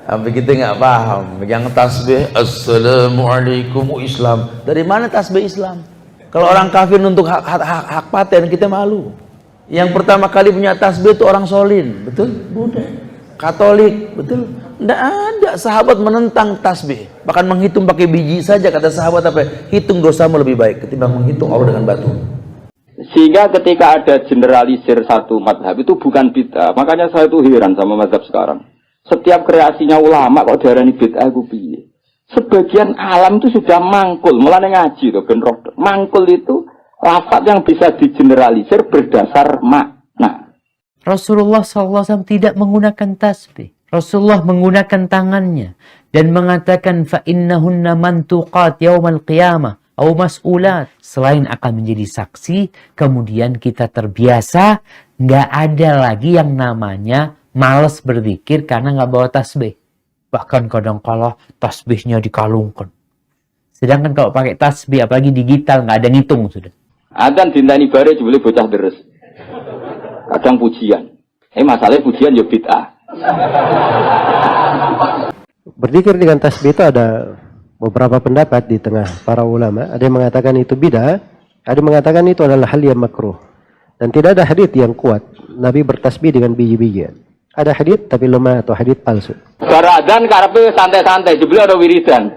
Tapi kita nggak paham. Yang tasbih Assalamualaikum Islam. Dari mana tasbih Islam? Kalau orang kafir untuk hak paten, kita malu. Yang pertama kali punya tasbih itu orang Solin, betul? Buddha, Katolik, betul? Tidak ada sahabat menentang tasbih. Bahkan menghitung pakai biji saja, kata sahabat apa? Hitung dosamu lebih baik ketimbang menghitung Allah dengan batu. Sehingga ketika ada generalisir satu madhab itu bukan bid'ah. Makanya saya itu heran sama madhab sekarang. Setiap kreasinya ulama kok diarani bid'ah ku piye? Sebagian alam itu sudah mangkul, mulane ngaji to ben roh. Mangkul itu lafaz yang bisa digeneralisir berdasar makna. Rasulullah SAW tidak menggunakan tasbih. Rasulullah menggunakan tangannya dan mengatakan fa innahunna mantuqat yaumal qiyamah au mas'ulat. Selain akan menjadi saksi, kemudian kita terbiasa, nggak ada lagi yang namanya malas berzikir karena nggak bawa tasbih. Bahkan kadang-kala tasbihnya dikalungkan. Sedangkan kalau pakai tasbih, apalagi digital, nggak ada ngitung sudah. Adzan dintani bare jebule bocah deres. Kadang pujian. Masalahnya pujian ya bid'ah. Berzikir dengan tasbih itu ada beberapa pendapat di tengah para ulama. Ada yang mengatakan itu bid'ah, ada yang mengatakan itu adalah hal yang makruh. Dan tidak ada hadits yang kuat Nabi bertasbih dengan biji-bijian. Ada hadits tapi lemah atau hadits palsu. Baradzan karepe santai-santai, jebule ada wiridan.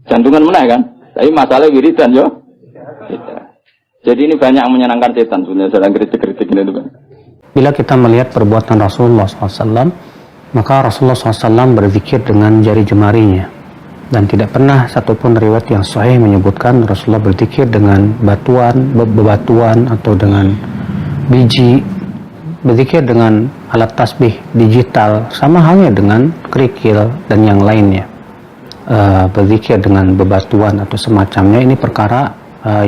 Jantungan meneh kan? Tapi masalah wiridan yo. Jadi ini banyak yang menyenangkan setan sebenarnya sedang kritik-kritik ini tuh. Bila kita melihat perbuatan Rasulullah SAW, maka Rasulullah SAW berzikir dengan jari jemarinya. Dan tidak pernah satupun riwayat yang sahih menyebutkan Rasulullah berzikir dengan bebatuan atau dengan biji. Berzikir dengan alat tasbih digital, sama halnya dengan kerikil dan yang lainnya. Berzikir dengan bebatuan atau semacamnya, ini perkara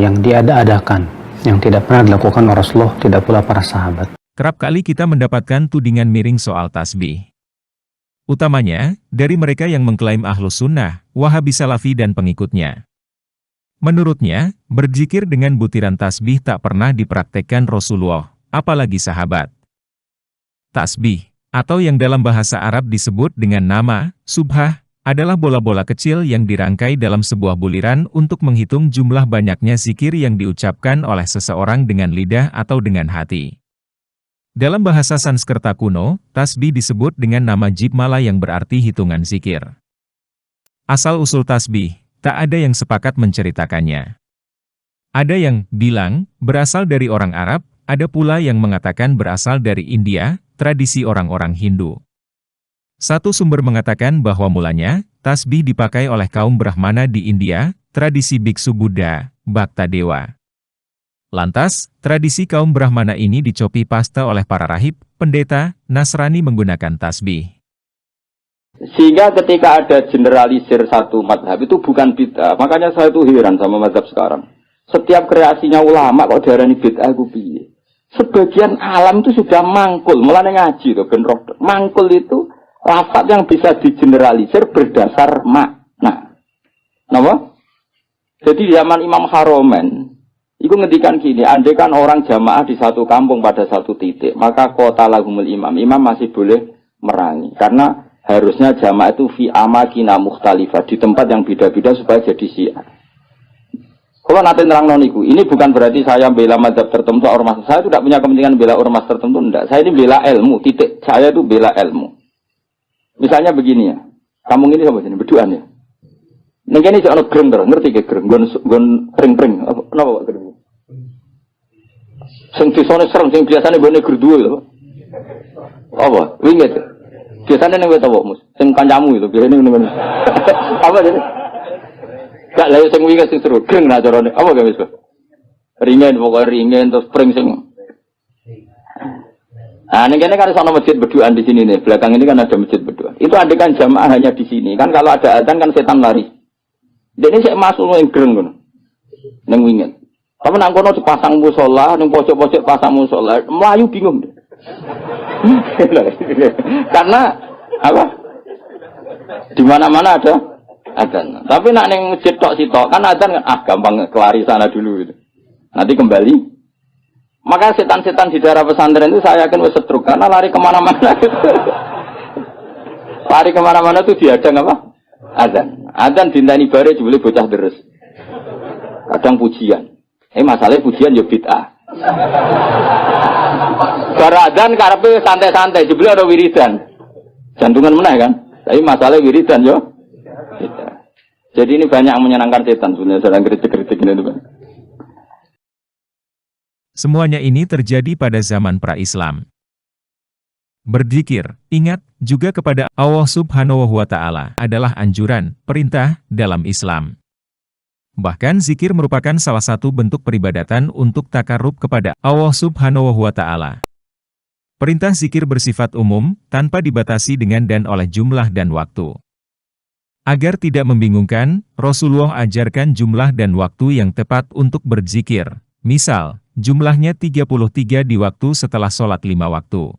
yang diada-adakan, yang tidak pernah dilakukan oleh Rasulullah, tidak pula para sahabat. Kerap kali kita mendapatkan tudingan miring soal tasbih. Utamanya, dari mereka yang mengklaim Ahlus Sunnah, Wahabi Salafi dan pengikutnya. Menurutnya, berzikir dengan butiran tasbih tak pernah dipraktekkan Rasulullah, apalagi sahabat. Tasbih, atau yang dalam bahasa Arab disebut dengan nama subhah, adalah bola-bola kecil yang dirangkai dalam sebuah buliran untuk menghitung jumlah banyaknya zikir yang diucapkan oleh seseorang dengan lidah atau dengan hati. Dalam bahasa Sanskerta kuno, tasbih disebut dengan nama jipmala yang berarti hitungan zikir. Asal-usul tasbih, tak ada yang sepakat menceritakannya. Ada yang bilang berasal dari orang Arab, ada pula yang mengatakan berasal dari India, tradisi orang-orang Hindu. Satu sumber mengatakan bahwa mulanya, tasbih dipakai oleh kaum Brahmana di India, tradisi biksu Buddha, Bhakta Dewa. Lantas, tradisi kaum Brahmana ini dicopi pasta oleh para rahib, pendeta, Nasrani menggunakan tasbih. Sehingga ketika ada generalisir satu madhab itu bukan bid'ah. Makanya saya itu heran sama madhab sekarang. Setiap kreasinya ulama kok diarani bid'ah ku piye? Sebagian alam itu sudah mangkul, mulane ngaji to ben roh. Mangkul itu lafaz yang bisa digeneralisir berdasar makna. Napa? Jadi zaman Imam Haromen itu ngendikan gini, andai kan orang jamaah di satu kampung pada satu titik, maka qatalahumul imam. Imam masih boleh merangi karena harusnya jamaah itu fi amakina mukhtalifah, di tempat yang beda-beda supaya jadi syiar. Kalau nanti nerang noniku, ini bukan berarti saya bela mazhab tertentu ormas. Saya tidak punya kepentingan bela ormas tertentu, enggak. Saya ini bela ilmu, titik. Saya itu bela ilmu. Misalnya begini ya, kampung ini sama sini, berduaan ya. Ning kene sik ana greng terus, ngerti ke greng, nggon pring-pring. Napa Pak greng? Sing disone serem, sing biasane bone gerduwe lho. Apa? Winget. Biasane ning wet apa, Mus? Sing kancamu itu biasane ngene. Apa jadi? Gak lha sing winget sing seru, greng ra carane. Apa gak wis? Ringen pokoke ringen terus pring sing. Nah, ini kan ada masjid berduaan di sini nih. Belakang ini kan ada masjid berduaan. Itu ada kan jamaah hanya di sini. Kan kalau ada adzan kan setan lari. Jadi saya masuk yang gereng kan, neng winget. Tapi nang kono dipasang musola, neng pojok-pojok pasang musola, Melayu bingung. Karena apa? Di mana-mana ada adzan. Tapi nak neng masjid tok sitok kan adzan kan gampang kelari sana dulu gitu. Nanti kembali. Maka setan-setan di daerah pesantren itu saya yakin wis setruk karena lari kemana-mana. Lari kemana-mana tuh diadang apa? Adzan. Adzan dintani bare jebule bocah deres. Kadang pujian. Masalahnya pujian ya bid'ah. Baradzan karepe santai-santai jebule ada wiridan. Jantungan meneh kan. Tapi masalah wiridan yo. Bid'ah. Jadi ini banyak yang menyenangkan setan sebenarnya sedang kritik-kritik ini Pak. Semuanya ini terjadi pada zaman pra-Islam. Berzikir, ingat, juga kepada Allah Subhanahu wa Ta'ala adalah anjuran, perintah dalam Islam. Bahkan zikir merupakan salah satu bentuk peribadatan untuk takarrub kepada Allah Subhanahu wa Ta'ala. Perintah zikir bersifat umum, tanpa dibatasi dengan dan oleh jumlah dan waktu. Agar tidak membingungkan, Rasulullah ajarkan jumlah dan waktu yang tepat untuk berzikir. Misal, jumlahnya 33 di waktu setelah sholat 5 waktu.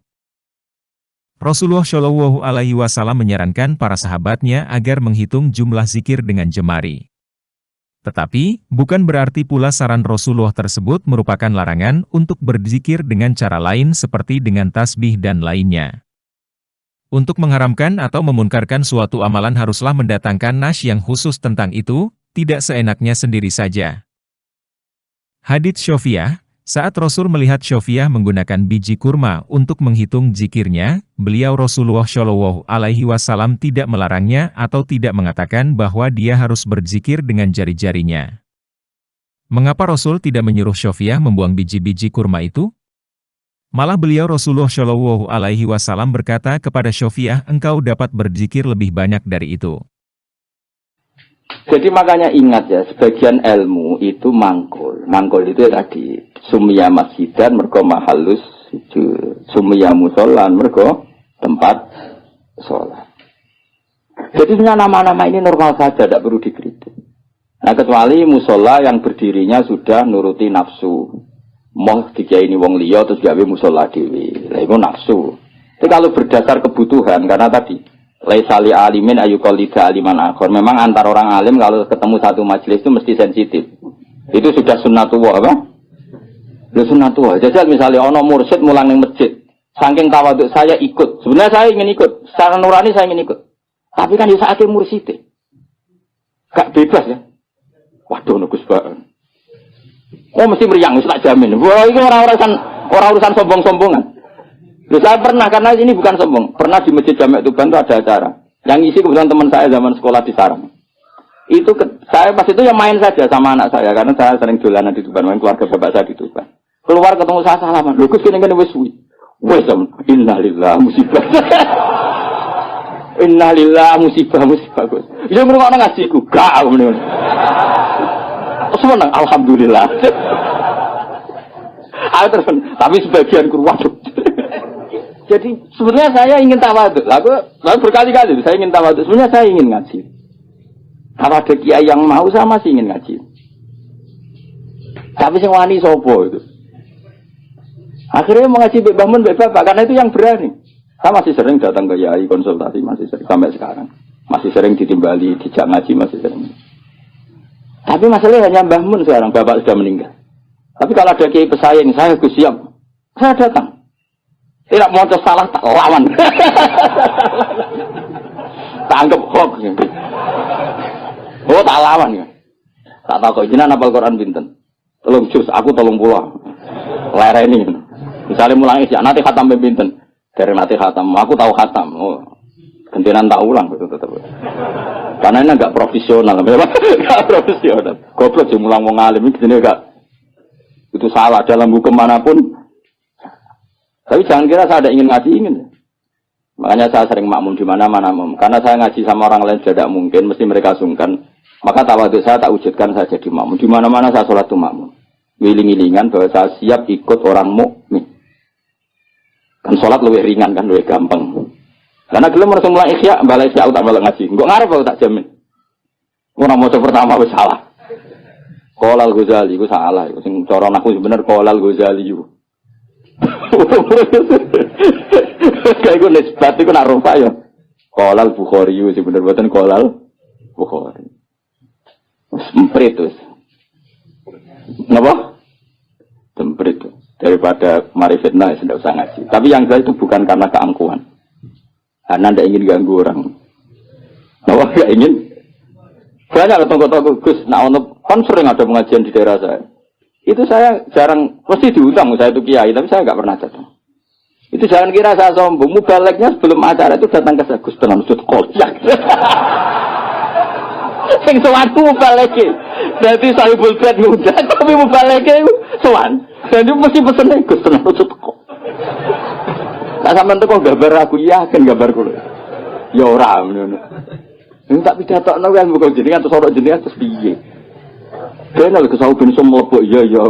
Rasulullah Shallallahu Alaihi Wasallam menyarankan para sahabatnya agar menghitung jumlah zikir dengan jemari. Tetapi, bukan berarti pula saran Rasulullah tersebut merupakan larangan untuk berzikir dengan cara lain seperti dengan tasbih dan lainnya. Untuk mengharamkan atau memungkarkan suatu amalan haruslah mendatangkan nas yang khusus tentang itu, tidak seenaknya sendiri saja. Hadits Syofiyah, saat Rasul melihat Syofiyah menggunakan biji kurma untuk menghitung zikirnya, beliau Rasulullah Shallallahu Alaihi Wasallam tidak melarangnya atau tidak mengatakan bahwa dia harus berzikir dengan jari-jarinya. Mengapa Rasul tidak menyuruh Syofiyah membuang biji-biji kurma itu? Malah beliau Rasulullah Shallallahu Alaihi Wasallam berkata kepada Syofiyah, engkau dapat berzikir lebih banyak dari itu. Jadi makanya ingat ya, sebagian ilmu itu mangkul. Mangkul itu ya tadi sumya masjidan mergo mahallus sujud, sumya musolan mergo tempat sholat. Jadi sebenarnya nama-nama ini normal saja, tidak perlu dikritik. Nah kecuali musola yang berdirinya sudah nuruti nafsu. Mau dikiai ini wong liya terus gawe musola dewi, lah itu nafsu. Tapi kalau berdasar kebutuhan, karena tadi laisali alimin ayuqallida aliman akhor. Memang antar orang alim kalau ketemu satu majelis itu mesti sensitif. Itu sudah sunnatullah apa? Lu sunnatullah. Jadi misalnya ono mursyid mulang ning masjid, saking tawaduk saya ikut. Sebenarnya saya ingin ikut, secara nurani saya ingin ikut. Tapi kan di saat mursyid gak bebas ya. Waduh nugus banget. Oh mesti meriang, mesti tak jamin. Wah ini orang urusan sombong-sombongan. Loh, saya pernah, karena ini bukan sombong. Pernah di Masjid Jamek Tuban itu ada acara. Yang isi kebetulan teman saya zaman sekolah di Sarang. Itu saya pas itu yang main saja sama anak saya. Karena saya sering dolanan di Tuban. Main keluarga bapak saya di Tuban. Keluar ketemu saya salaman. Loh, kene wis suwi. Wes, innalillah musibah. Innalillah musibah. Ya ngrungokno ngajiku. Gak aku meneh. Seneng, alhamdulillah. Terus, tapi sebagian waduh. Jadi sebenarnya saya ingin tawaduk. Aku berkali-kali saya ingin tawaduk. Sebenarnya saya ingin ngaji. Kalau ada kiai yang mau saya masih ingin ngaji. Tapi sing wani sopo itu. Akhirnya mengaji Mbak Bamun, Mbak Bapak karena itu yang berani. Saya masih sering datang ke kiai konsultasi, masih sering sampai sekarang. Masih sering ditimbali, dijak ngaji masih sering. Tapi masalahnya hanya Mbah Mun sekarang, Bapak sudah meninggal. Tapi kalau ada kiai pesaing, saya harus siap. Saya datang. Tidak mau salah, tak lawan. Tak anggap hoax. Oh, tak lawan ya. Tak tahu kok jenengan hafal Quran pinten. Tolong jus, aku tolong pulang. Lereni. Misalnya mulang isya, nanti khatam pinten. Dari nanti khatam, aku tahu khatam. Oh, gantian tak ulang betul tetap. Karena ini agak profesional, enggak profesional. Goblok sih mulang wong alim ini enggak. Itu salah dalam hukum manapun. Tapi jangan kira saya ada ingin ngaji, ingin. Makanya saya sering makmum di mana-mana. Karena saya ngaji sama orang lain tidak mungkin, mesti mereka sungkan. Maka tawaduk saya tak wujudkan saya jadi makmum. Di mana-mana saya sholat itu makmum. Wiling-wilingan bahwa saya siap ikut orang mukmin. Kan sholat lebih ringan kan, lebih gampang. Karena kalau merasa mulai isya, balai isya tak balik ngaji. Enggak ngarep aku tak jamin. Orang mau pertama itu salah. Qolal Ghazali itu salah. Sing cara aku sebenarnya Qolal Ghazali itu. Kayak gue nisbat itu nak rupa ya. Qolal Bukhari itu bener buatan Qolal Bukhari. Semprit terus. Kenapa? Semprit daripada mari fitnah tidak usah ngaji. Tapi yang saya itu bukan karena keangkuhan. Anda tidak ingin ganggu orang. Nah, nggak ingin. Banyak tonggo-tonggo Gus, nah kan sering ada pengajian di daerah saya. Itu saya jarang, pasti diundang saya itu kiai, tapi saya nggak pernah datang. Itu jangan kira saya sombong, mubaleknya sebelum acara itu datang ke saya, Gus tenan sud kocak. Sing sowan mubaleke. Berarti sahibul bait ngundang, tapi mubaleke sowan. Dan itu mesti pesen Gus tenan sud kok. Tak sampean teko gambar aku yakin gambar kulo. Ya ora ngono. Nek tak pidatokno kan buka jenengan terus ora jenengan terus piye. Kena lho kesau ben iso mlebu iya.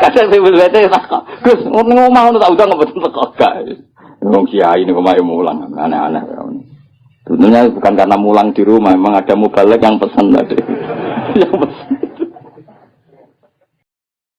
Kadang sing wete tak Gus ngono omah ngono tak undang mboten teko gak. Wong kiai niku omahe mulang aneh-aneh. Sebenarnya bukan karena mulang di rumah, memang ada mubalek yang pesan tadi. Yang pesan.